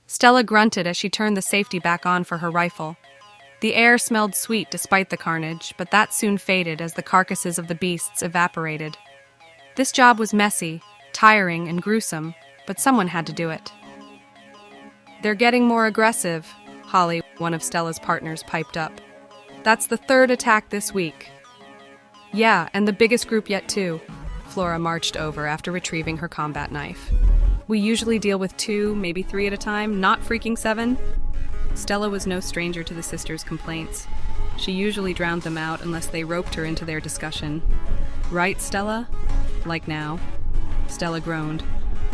Stella grunted as she turned the safety back on for her rifle. The air smelled sweet despite the carnage, but that soon faded as the carcasses of the beasts evaporated. This job was messy, tiring, and gruesome, but someone had to do it. "They're getting more aggressive," Holly, one of Stella's partners, piped up. "That's the third attack this week." "Yeah, and the biggest group yet too," Flora marched over after retrieving her combat knife. "We usually deal with 2, maybe 3 at a time, not freaking 7. Stella was no stranger to the sisters' complaints. She usually drowned them out unless they roped her into their discussion. "Right, Stella? Like now?" Stella groaned.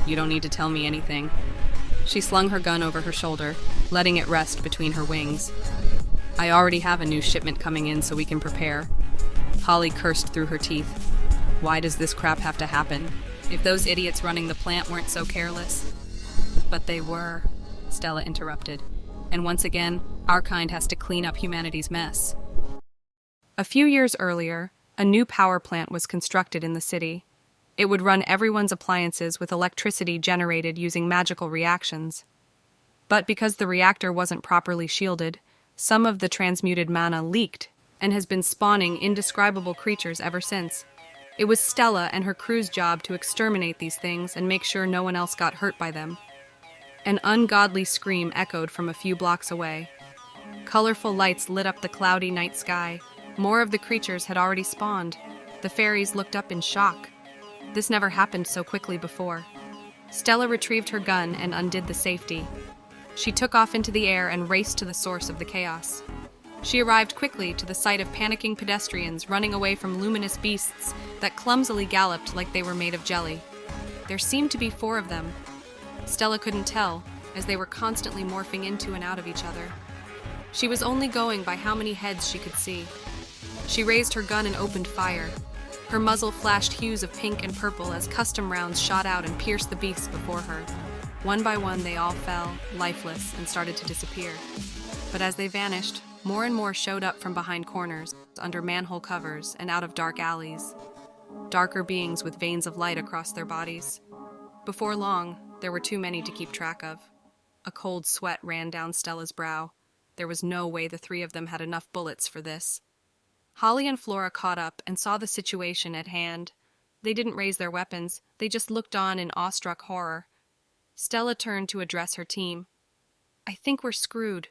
"You don't need to tell me anything." She slung her gun over her shoulder, letting it rest between her wings. "I already have a new shipment coming in so we can prepare." Holly cursed through her teeth. "Why does this crap have to happen? If those idiots running the plant weren't so careless." "But they were," Stella interrupted. "And once again, our kind has to clean up humanity's mess." A few years earlier, a new power plant was constructed in the city. It would run everyone's appliances with electricity generated using magical reactions. But because the reactor wasn't properly shielded, some of the transmuted mana leaked and has been spawning indescribable creatures ever since. It was Stella and her crew's job to exterminate these things and make sure no one else got hurt by them. An ungodly scream echoed from a few blocks away. Colorful lights lit up the cloudy night sky. More of the creatures had already spawned. The fairies looked up in shock. This never happened so quickly before. Stella retrieved her gun and undid the safety. She took off into the air and raced to the source of the chaos. She arrived quickly to the sight of panicking pedestrians running away from luminous beasts that clumsily galloped like they were made of jelly. There seemed to be 4 of them. Stella couldn't tell, as they were constantly morphing into and out of each other. She was only going by how many heads she could see. She raised her gun and opened fire. Her muzzle flashed hues of pink and purple as custom rounds shot out and pierced the beasts before her. One by one, they all fell, lifeless, and started to disappear. But as they vanished, more and more showed up from behind corners, under manhole covers, and out of dark alleys. Darker beings with veins of light across their bodies. Before long, there were too many to keep track of. A cold sweat ran down Stella's brow. There was no way the 3 of them had enough bullets for this. Holly and Flora caught up and saw the situation at hand. They didn't raise their weapons, they just looked on in awestruck horror. Stella turned to address her team. "I think we're screwed,"